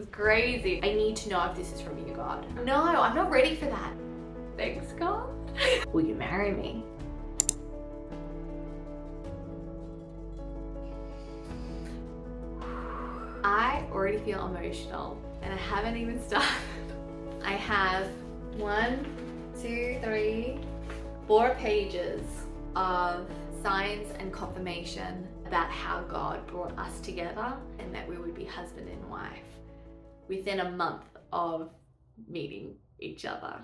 was crazy. I need to know if this is from you, God. No, I'm not ready for that. Thanks, God. Will you marry me? I already feel emotional and I haven't even started. I have 1, 2, 3, 4 pages of signs and confirmation about how God brought us together and that we would be husband and wife within a month of meeting each other.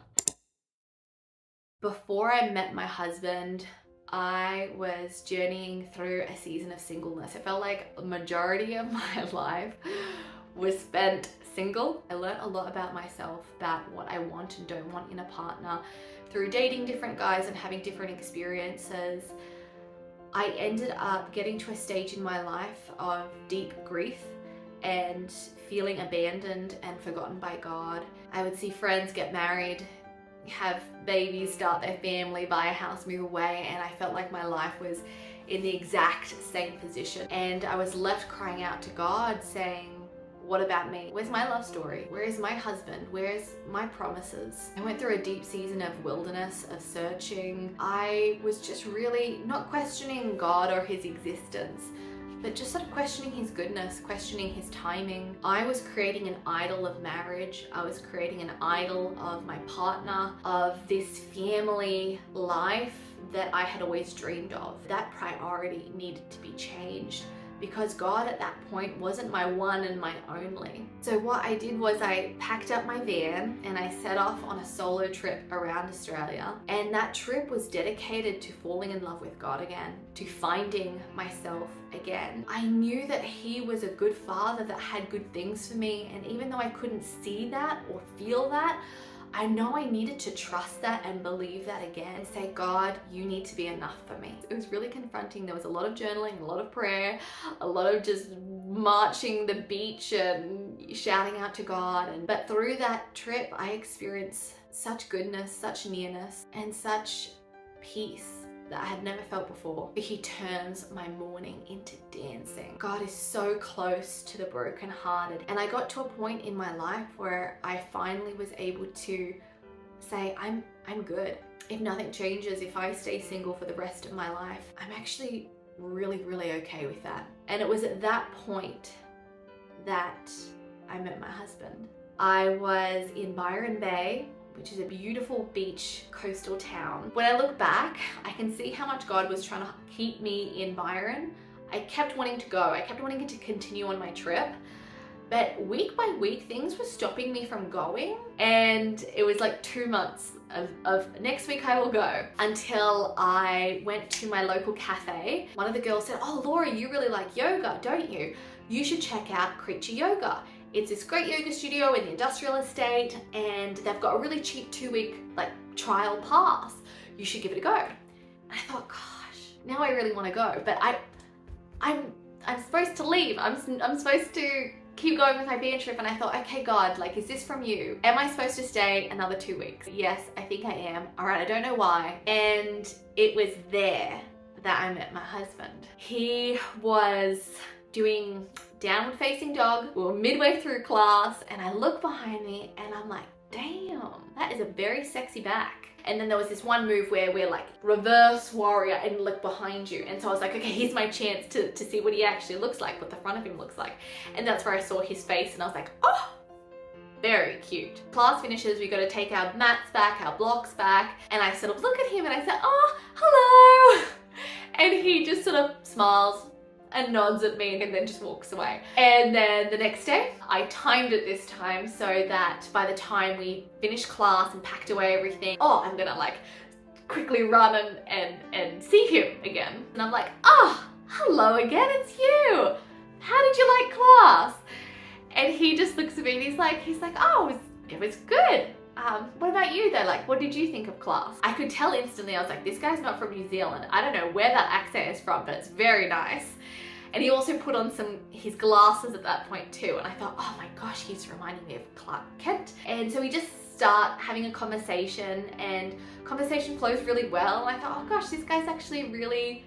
Before I met my husband, I was journeying through a season of singleness. It felt like a majority of my life was spent single. I learned a lot about myself, about what I want and don't want in a partner through dating different guys and having different experiences. I ended up getting to a stage in my life of deep grief and feeling abandoned and forgotten by God. I would see friends get married, have babies, start their family, buy a house, move away, and I felt like my life was in the exact same position. And I was left crying out to God saying, what about me? Where's my love story? Where is my husband? Where's my promises? I went through a deep season of wilderness, of searching. I was just really not questioning God or his existence, but just sort of questioning his goodness, questioning his timing. I was creating an idol of marriage. I was creating an idol of my partner, of this family life that I had always dreamed of. That priority needed to be changed because God at that point wasn't my one and my only. So what I did was I packed up my van and I set off on a solo trip around Australia. And that trip was dedicated to falling in love with God again, to finding myself again. I knew that he was a good father that had good things for me. And even though I couldn't see that or feel that, I know I needed to trust that and believe that again and say, God, you need to be enough for me. It was really confronting. There was a lot of journaling, a lot of prayer, a lot of just marching the beach and shouting out to God. But through that trip, I experienced such goodness, such nearness, and such peace that I had never felt before. He turns my mourning into dancing. God is so close to the brokenhearted. And I got to a point in my life where I finally was able to say, I'm good. If nothing changes, if I stay single for the rest of my life, I'm actually really okay with that. And it was at that point that I met my husband. I was in Byron Bay, which is a beautiful beach coastal town. When I look back, I can see how much God was trying to keep me in Byron. I kept wanting to go. I kept wanting to continue on my trip. But week by week, things were stopping me from going. And it was like 2 months of next week I will go, until I went to my local cafe. One of the girls said, oh, Laura, you really like yoga, don't you? You should check out Creature Yoga. It's this great yoga studio in the industrial estate and they've got a really cheap 2-week trial pass. You should give it a go. And I thought, gosh, now I really want to go, but I'm supposed to leave. I'm supposed to keep going with my band trip. And I thought, okay, God, is this from you? Am I supposed to stay another 2 weeks? Yes, I think I am. All right, I don't know why. And it was there that I met my husband. He was doing downward facing dog. We were midway through class and I look behind me and I'm like, damn, that is a very sexy back. And then there was this one move where we're reverse warrior and look behind you. And so I was like, okay, here's my chance to see what he actually looks like, what the front of him looks like. And that's where I saw his face and I was like, oh, very cute. Class finishes, we got to take our mats back, our blocks back. And I sort of look at him and I said, oh, hello. And he just sort of smiles and nods at me and then just walks away. And then the next day, I timed it this time so that by the time we finished class and packed away everything, I'm gonna quickly run and see him again. And I'm like, oh, hello again, it's you. How did you like class? And he just looks at me and he's like, oh, it was good. What about you though? What did you think of class? I could tell instantly, I was like, this guy's not from New Zealand. I don't know where that accent is from, but it's very nice. And he also put on his glasses at that point too. And I thought, oh my gosh, he's reminding me of Clark Kent. And so we just start having a conversation and conversation flows really well. And I thought, oh gosh, this guy's actually really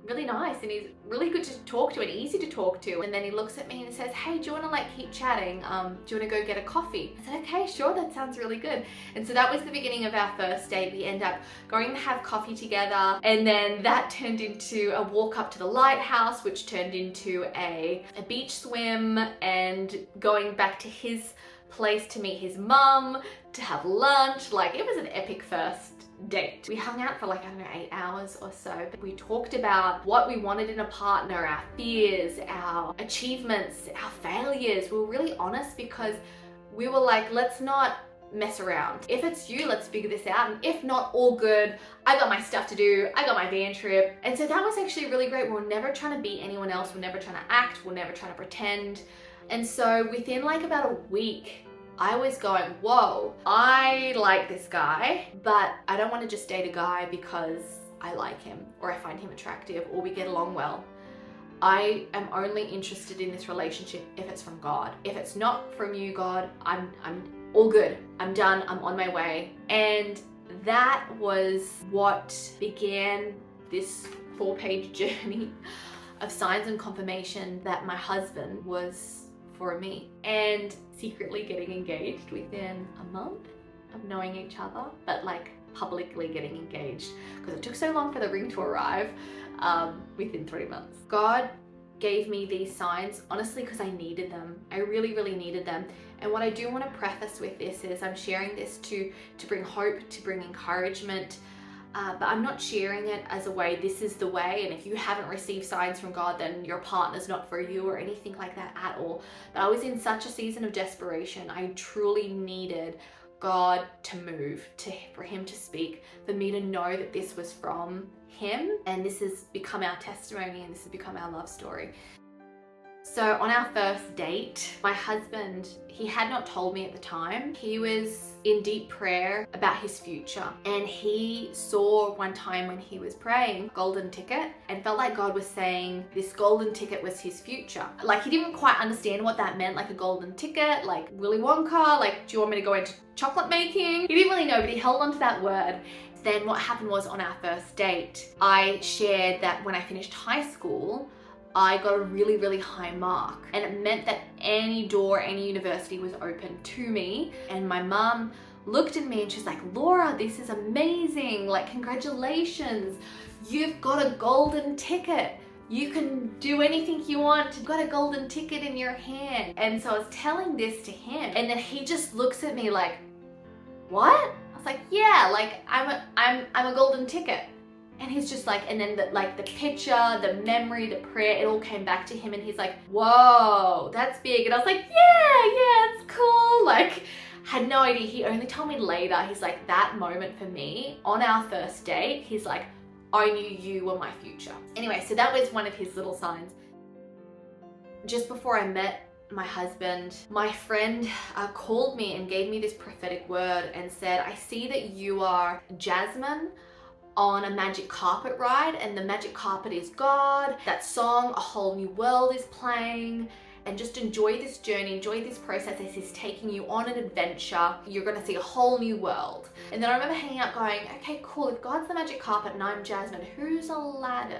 really nice and he's really good to talk to and easy to talk to. And then he looks at me and says, hey, do you want to like keep chatting? Do you want to go get a coffee? I said, okay, sure, that sounds really good. And so that was the beginning of our first date. We end up going to have coffee together, and then that turned into a walk up to the lighthouse, which turned into a beach swim, and going back to his place to meet his mum, to have lunch. Like, it was an epic first date. We hung out for like, I don't know, 8 hours or so. We talked about what we wanted in a partner, our fears, our achievements, our failures. We were really honest because we were like, let's not mess around. If it's you, let's figure this out. And if not, all good. I got my stuff to do. I got my van trip. And so that was actually really great. We were never trying to be anyone else. We're never trying to act. We're never trying to pretend. And so within like about a week, I was going, whoa, I like this guy, but I don't want to just date a guy because I like him or I find him attractive or we get along well. I am only interested in this relationship if it's from God. If it's not from you, God, I'm all good. I'm done. I'm on my way. And that was what began this 4-page journey of signs and confirmation that my husband was for me, and secretly getting engaged within a month of knowing each other, but like publicly getting engaged because it took so long for the ring to arrive within 3 months. God gave me these signs honestly because I needed them. I really, really needed them. And what I do want to preface with this is I'm sharing this to bring hope, to bring encouragement, but I'm not sharing it as a way, this is the way, and if you haven't received signs from God, then your partner's not for you or anything like that at all. But I was in such a season of desperation. I truly needed God to move, for him to speak, for me to know that this was from him, and this has become our testimony and this has become our love story. So on our first date, my husband, he had not told me at the time. He was in deep prayer about his future. And he saw one time when he was praying, golden ticket, and felt like God was saying this golden ticket was his future. Like, he didn't quite understand what that meant, like a golden ticket, like Willy Wonka, like, do you want me to go into chocolate making? He didn't really know, but he held on to that word. Then what happened was on our first date, I shared that when I finished high school, I got a really, really high mark, and it meant that any door, any university was open to me. And my mum looked at me and she's like, Laura, this is amazing. Like, congratulations. You've got a golden ticket. You can do anything you want. You've got a golden ticket in your hand. And so I was telling this to him, and then he just looks at me like, what? I was like, yeah, like I'm a golden ticket. And he's just like, and then the picture, the memory, the prayer, it all came back to him, and he's like, whoa, that's big. And I was like, yeah, it's cool. Like, had no idea. He only told me later. He's like, that moment for me on our first date, he's like, I knew you were my future. Anyway, so that was one of his little signs. Just before I met my husband, my friend called me and gave me this prophetic word and said, I see that you are Jasmine on a magic carpet ride, and the magic carpet is God. That song, A Whole New World, is playing, and just enjoy this journey, enjoy this process as he's taking you on an adventure. You're gonna see a whole new world. And then I remember hanging out going, okay, cool, if God's the magic carpet and I'm Jasmine, who's Aladdin?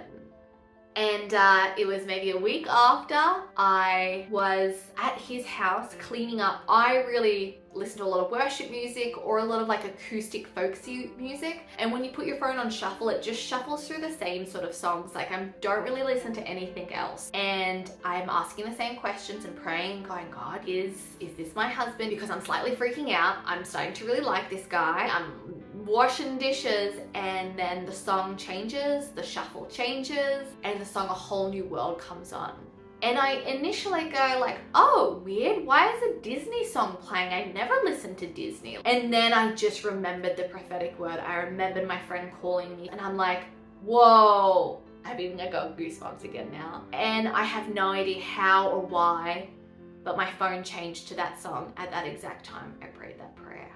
And it was maybe a week after I was at his house cleaning up. I really listen to a lot of worship music or a lot of like acoustic folksy music. And when you put your phone on shuffle, it just shuffles through the same sort of songs. Like, I don't really listen to anything else. And I'm asking the same questions and praying, going, God, is this my husband? Because I'm slightly freaking out. I'm starting to really like this guy. I'm washing dishes, and then the song changes, the shuffle changes, and the song A Whole New World comes on. And I initially go like, oh, weird, why is a Disney song playing? I never listened to Disney. And then I just remembered the prophetic word. I remembered my friend calling me, and I'm like, whoa, I got goosebumps again now. And I have no idea how or why, but my phone changed to that song at that exact time I prayed that prayer.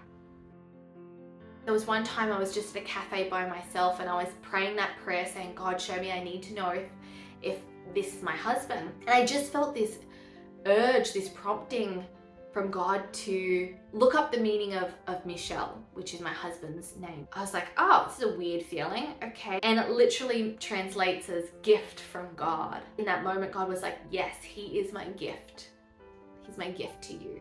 There was one time I was just at a cafe by myself, and I was praying that prayer saying, God, show me, I need to know if this is my husband. And I just felt this urge, this prompting from God to look up the meaning of Michelle, which is my husband's name. I was like, oh, this is a weird feeling, okay. And it literally translates as gift from God. In that moment, God was like, yes, he is my gift. He's my gift to you.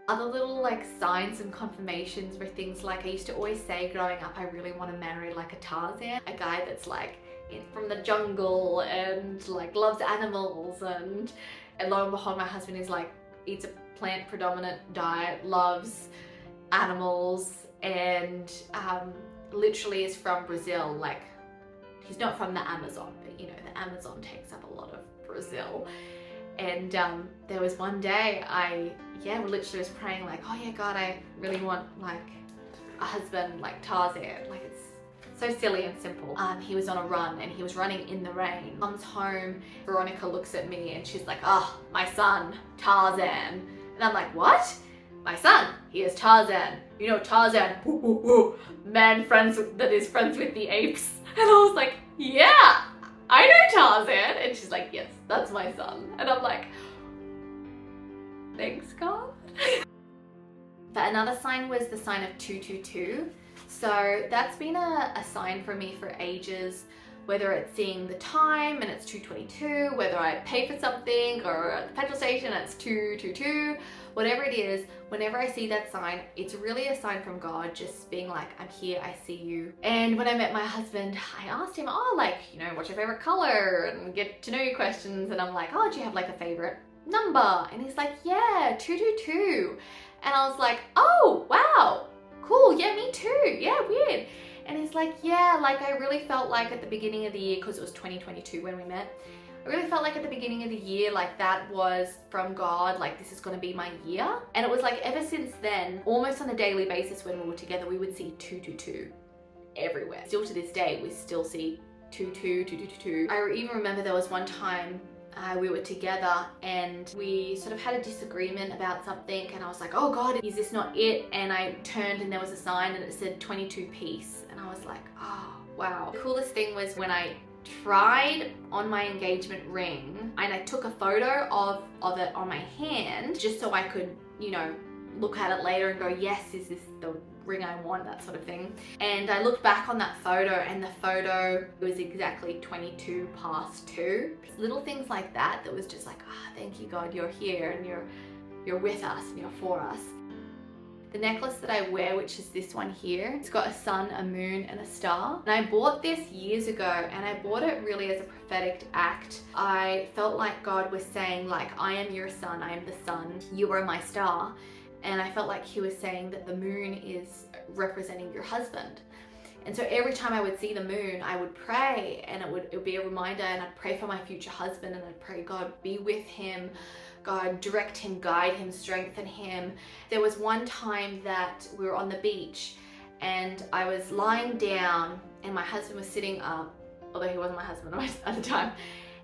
Other little like signs and confirmations were things like, I used to always say growing up, I really want to marry like a Tarzan, a guy that's like from the jungle and like loves animals, and lo and behold, my husband is like, eats a plant predominant diet, loves animals, and literally is from Brazil. Like, he's not from the Amazon, but you know, the Amazon takes up a lot of Brazil. And there was one day I literally was praying like, oh yeah, God, I really want like a husband like Tarzan. Like, it's so silly and simple. He was on a run and he was running in the rain. Comes home, Veronica looks at me and she's like, oh, my son, Tarzan. And I'm like, what? My son, he is Tarzan. You know Tarzan, man that is friends with the apes. And I was like, yeah, I know Tarzan. And she's like, yes, that's my son. And I'm like, thanks, God. But another sign was the sign of 222. So that's been a sign for me for ages, whether it's seeing the time and it's 2:22, whether I pay for something or at the petrol station and it's 2:22, whatever it is, whenever I see that sign, it's really a sign from God, just being like, I'm here, I see you. And when I met my husband, I asked him, oh, like, you know, what's your favorite color, and get to know you questions. And I'm like, oh, do you have like a favorite number? And he's like, yeah, 222. And I was like, oh, wow, cool, yeah, me too, yeah, weird. And he's like, yeah, like I really felt like at the beginning of the year, because it was 2022 when we met, I really felt like at the beginning of the year, like that was from God, like this is gonna be my year. And it was like ever since then, almost on a daily basis when we were together, we would see 222 everywhere. Still to this day, we still see 22, 222. I even remember there was one time we were together and we sort of had a disagreement about something, and I was like, oh God, is this not it? And I turned and there was a sign and it said 22 piece, and I was like, oh wow. The coolest thing was when I tried on my engagement ring and I took a photo of it on my hand just so I could, you know, look at it later and go, yes, is this the ring I want, that sort of thing. And I looked back on that photo and the photo was exactly 22 past 2. Little things like that was just like, ah, thank you God, you're here and you're with us and you're for us. The necklace that I wear, which is this one here, it's got a sun, a moon, and a star. And I bought this years ago, and I bought it really as a prophetic act. I felt like God was saying, like, I am your sun, I am the sun, you are my star. And I felt like he was saying that the moon is representing your husband. And so every time I would see the moon, I would pray, and it would be a reminder, and I'd pray for my future husband, and I'd pray, God, be with him, God, direct him, guide him, strengthen him. There was one time that we were on the beach and I was lying down and my husband was sitting up, although he wasn't my husband at the time.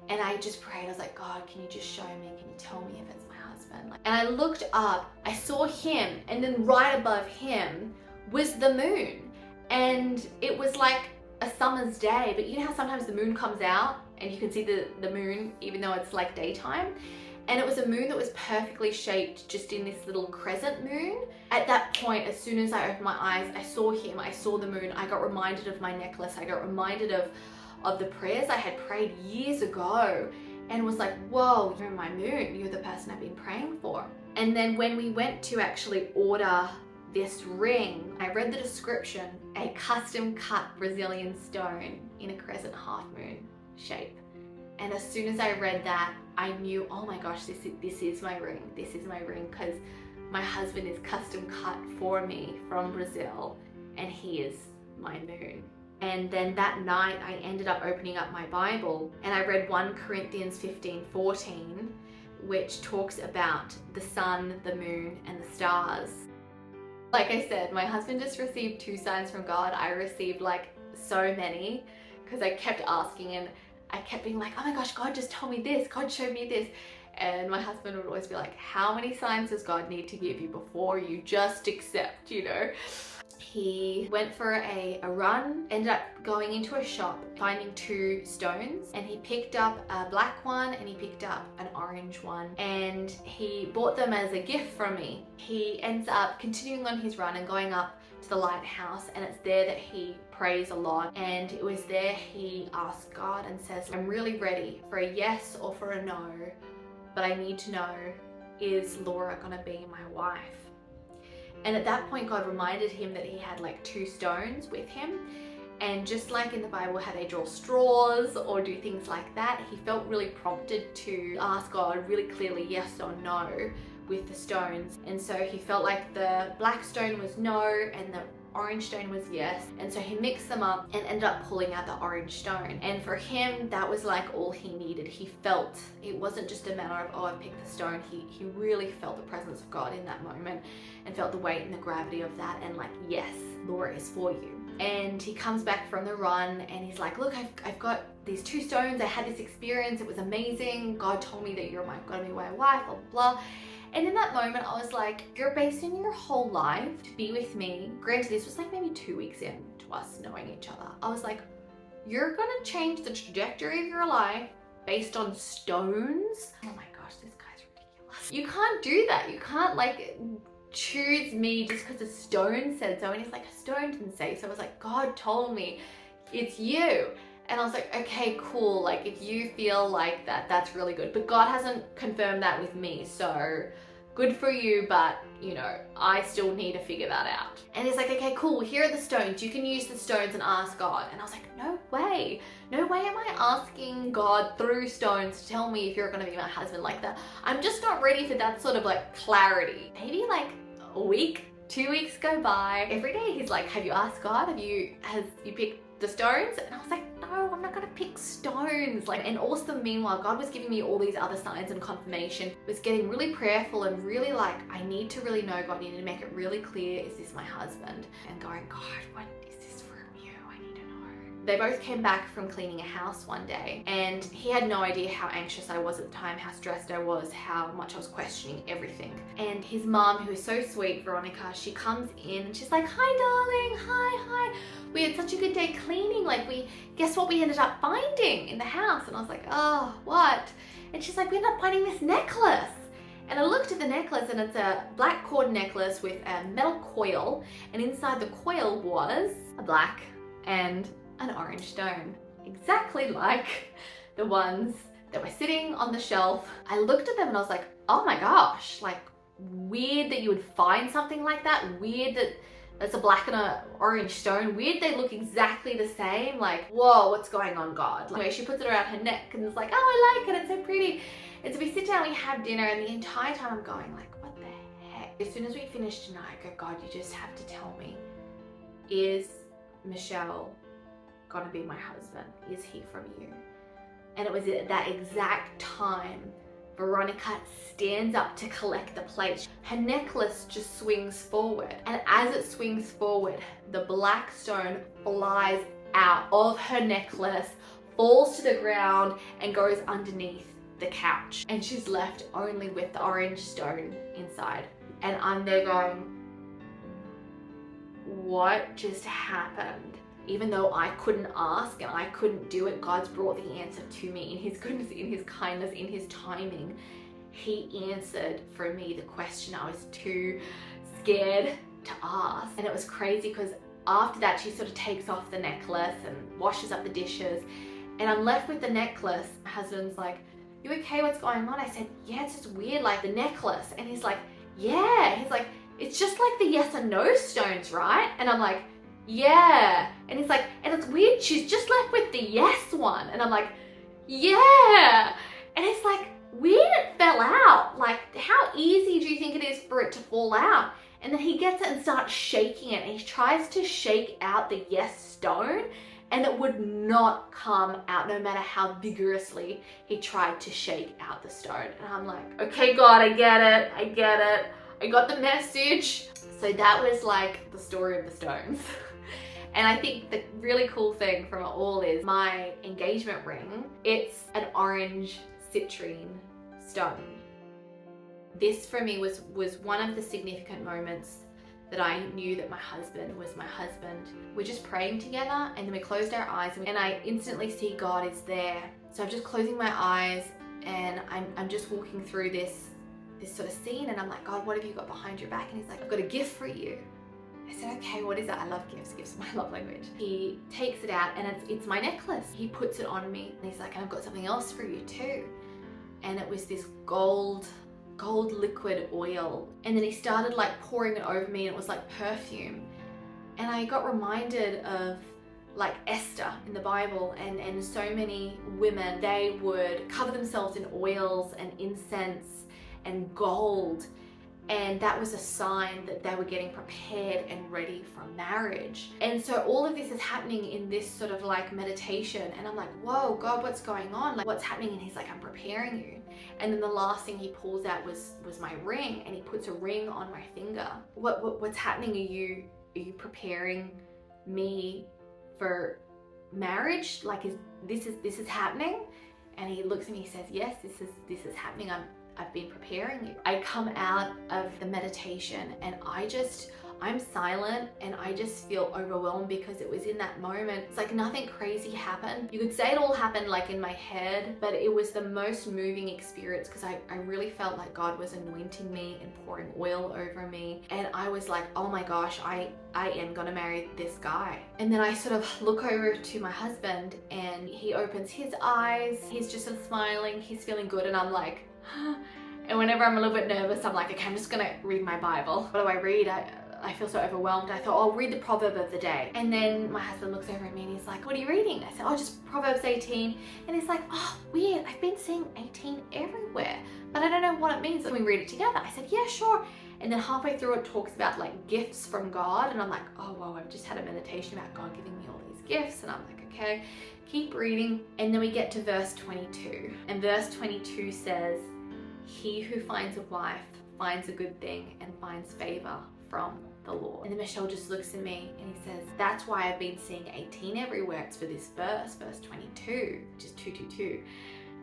And I just prayed, I was like, God, can you just show me? Can you tell me if it's my husband? And I looked up, I saw him, and then right above him was the moon. And it was like a summer's day, but you know how sometimes the moon comes out and you can see the moon even though it's like daytime? And it was a moon that was perfectly shaped just in this little crescent moon. At that point, as soon as I opened my eyes, I saw him, I saw the moon, I got reminded of my necklace, I got reminded of the prayers I had prayed years ago, and was like, whoa, you're my moon, you're the person I've been praying for. And then when we went to actually order this ring, I read the description, a custom cut Brazilian stone in a crescent half moon shape. And as soon as I read that, I knew, oh my gosh, this is my ring. This is my ring, because my husband is custom cut for me from Brazil, and he is my moon. And then that night I ended up opening up my Bible and I read 1 Corinthians 15:14, which talks about the sun, the moon, and the stars. Like I said, my husband just received 2 signs from God. I received like so many, because I kept asking and I kept being like, oh my gosh, God just told me this, God showed me this. And my husband would always be like, how many signs does God need to give you before you just accept, you know? he went for a run, ended up going into a shop, finding 2 stones, and he picked up a black one and he picked up an orange one, and he bought them as a gift from me. He ends up continuing on his run and going up to the lighthouse, and it's there that he prays a lot, and it was there he asked God and says, I'm really ready for a yes or for a no, but I need to know, is Laura gonna be my wife? And at that point, God reminded him that he had like 2 stones with him, and just like in the Bible how they draw straws or do things like that, he felt really prompted to ask God really clearly yes or no with the stones. And so he felt like the black stone was no and the orange stone was yes, and so he mixed them up and ended up pulling out the orange stone. And for him, that was like all he needed. He felt, it wasn't just a matter of, oh, I picked the stone. He really felt the presence of God in that moment and felt the weight and the gravity of that, and like, yes, Laura is for you. And he comes back from the run and he's like, look, I've got these 2 stones. I had this experience. It was amazing. God told me that you're gonna be my wife, blah, blah, blah. And in that moment, I was like, you're basing your whole life to be with me. Granted, this was like maybe 2 weeks in to us knowing each other. I was like, you're gonna change the trajectory of your life based on stones? Oh my gosh, this guy's ridiculous. You can't do that. You can't like choose me just because a stone said so. And he's like, a stone didn't say so. I was like, God told me it's you. And I was like, okay, cool. Like, if you feel like that, that's really good. But God hasn't confirmed that with me. So good for you. But, you know, I still need to figure that out. And he's like, okay, cool. Well, here are the stones. You can use the stones and ask God. And I was like, no way. No way am I asking God through stones to tell me if you're going to be my husband like that. I'm just not ready for that sort of like clarity. Maybe like a week, 2 weeks go by. Every day he's like, have you asked God? Has you picked the stones? And I was like, no, I'm not gonna pick stones. Like, and also meanwhile, God was giving me all these other signs and confirmation. I was getting really prayerful and really like, I need to really know God. You need to make it really clear, is this my husband? And going, God, what is this from you? I need to know. They both came back from cleaning a house one day, and he had no idea how anxious I was at the time, how stressed I was, how much I was questioning everything. And his mom, who is so sweet, Veronica, she comes in and she's like, hi darling, hi. We had such a good day cleaning. Like, guess what we ended up finding in the house? And I was like, oh, what? And she's like, we ended up finding this necklace. And I looked at the necklace, and it's a black cord necklace with a metal coil, and inside the coil was a black and an orange stone, exactly like the ones that were sitting on the shelf. I looked at them and I was like, oh my gosh, like, weird that you would find something like that. Weird that that's a black and an orange stone. Weird they look exactly the same. Like, whoa, what's going on, God? Anyway, she puts it around her neck and it's like, oh, I like it, it's so pretty. And so we sit down, we have dinner, and the entire time I'm going like, what the heck? As soon as we finish dinner, I go, God, you just have to tell me, is Michelle gonna be my husband? Is he from you? And it was at that exact time Veronica stands up to collect the plates. Her necklace just swings forward, and as it swings forward, the black stone flies out of her necklace, falls to the ground, and goes underneath the couch. And she's left only with the orange stone inside. And I'm there going, what just happened? Even though I couldn't ask and I couldn't do it, God's brought the answer to me in his goodness, in his kindness, in his timing. He answered for me the question I was too scared to ask. And it was crazy because after that, she sort of takes off the necklace and washes up the dishes, and I'm left with the necklace. My husband's like, you okay? What's going on? I said, yeah, it's just weird, like the necklace. And he's like, yeah. He's like, it's just like the yes and no stones, right? And I'm like, yeah. And he's like, and it's weird, she's just left with the yes one. And I'm like, yeah. And it's like, weird it fell out. Like, how easy do you think it is for it to fall out? And then he gets it and starts shaking it, and he tries to shake out the yes stone, and it would not come out no matter how vigorously he tried to shake out the stone. And I'm like, okay, God, I get it. I got the message. So that was like the story of the stones. And I think the really cool thing from it all is my engagement ring. It's an orange citrine stone. This for me was one of the significant moments that I knew that my husband was my husband. We're just praying together, and then we closed our eyes, and I instantly see God is there. So I'm just closing my eyes, and I'm just walking through this sort of scene, and I'm like, God, what have you got behind your back? And he's like, I've got a gift for you. I said, okay, what is it? I love gifts. Gifts are my love language. He takes it out, and it's my necklace. He puts it on me, and he's like, and I've got something else for you too. And it was this gold liquid oil. And then he started like pouring it over me, and it was like perfume. And I got reminded of like Esther in the Bible, and so many women, they would cover themselves in oils and incense and gold. And that was a sign that they were getting prepared and ready for marriage. And so all of this is happening in this sort of like meditation. And I'm like, whoa, God, what's going on? Like, what's happening? And he's like, I'm preparing you. And then the last thing he pulls out was my ring, and he puts a ring on my finger. What's happening? Are you preparing me for marriage? Like, this is happening? And he looks at me, he says, yes, this is happening. I've been preparing you. I come out of the meditation, and I'm silent, and I just feel overwhelmed, because it was in that moment. It's like nothing crazy happened. You could say it all happened like in my head, but it was the most moving experience, because I really felt like God was anointing me and pouring oil over me. And I was like, oh my gosh, I am gonna marry this guy. And then I sort of look over to my husband, and he opens his eyes. He's just sort of smiling. He's feeling good. And I'm like, and whenever I'm a little bit nervous, I'm like, okay, I'm just gonna read my Bible. What do I read? I feel so overwhelmed. I thought, I'll read the proverb of the day. And then my husband looks over at me, and he's like, what are you reading? I said, oh, just Proverbs 18. And he's like, oh, weird. I've been seeing 18 everywhere, but I don't know what it means. Can we read it together? I said, yeah, sure. And then halfway through, it talks about like gifts from God. And I'm like, oh, wow, I've just had a meditation about God giving me all these gifts. And I'm like, okay, keep reading. And then we get to verse 22. And verse 22 says, he who finds a wife finds a good thing and finds favor from the Lord. And then Michelle just looks at me, and he says, that's why I've been seeing 18 everywhere. It's for this verse 22, which is 222,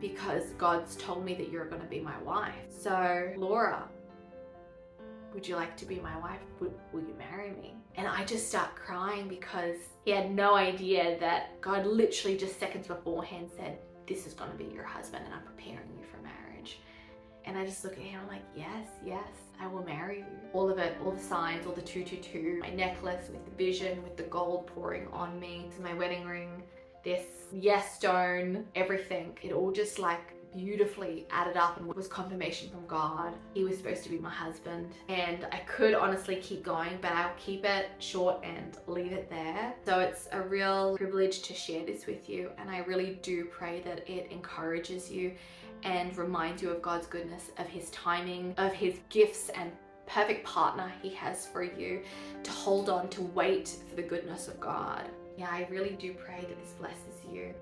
because God's told me that you're going to be my wife. So Laura, would you like to be my wife? Will you marry me? And I just start crying, because he had no idea that God literally just seconds beforehand said, this is going to be your husband, and I'm preparing you for marriage. And I just look at him, I'm like, yes, I will marry you. All of it, all the signs, all the 222, my necklace with the vision, with the gold pouring on me, to my wedding ring, this yes stone, everything. It all just like beautifully added up and was confirmation from God. He was supposed to be my husband. And I could honestly keep going, but I'll keep it short and leave it there. So it's a real privilege to share this with you. And I really do pray that it encourages you and reminds you of God's goodness, of his timing, of his gifts and perfect partner he has for you, to hold on, to wait for the goodness of God. Yeah, I really do pray that this blesses you.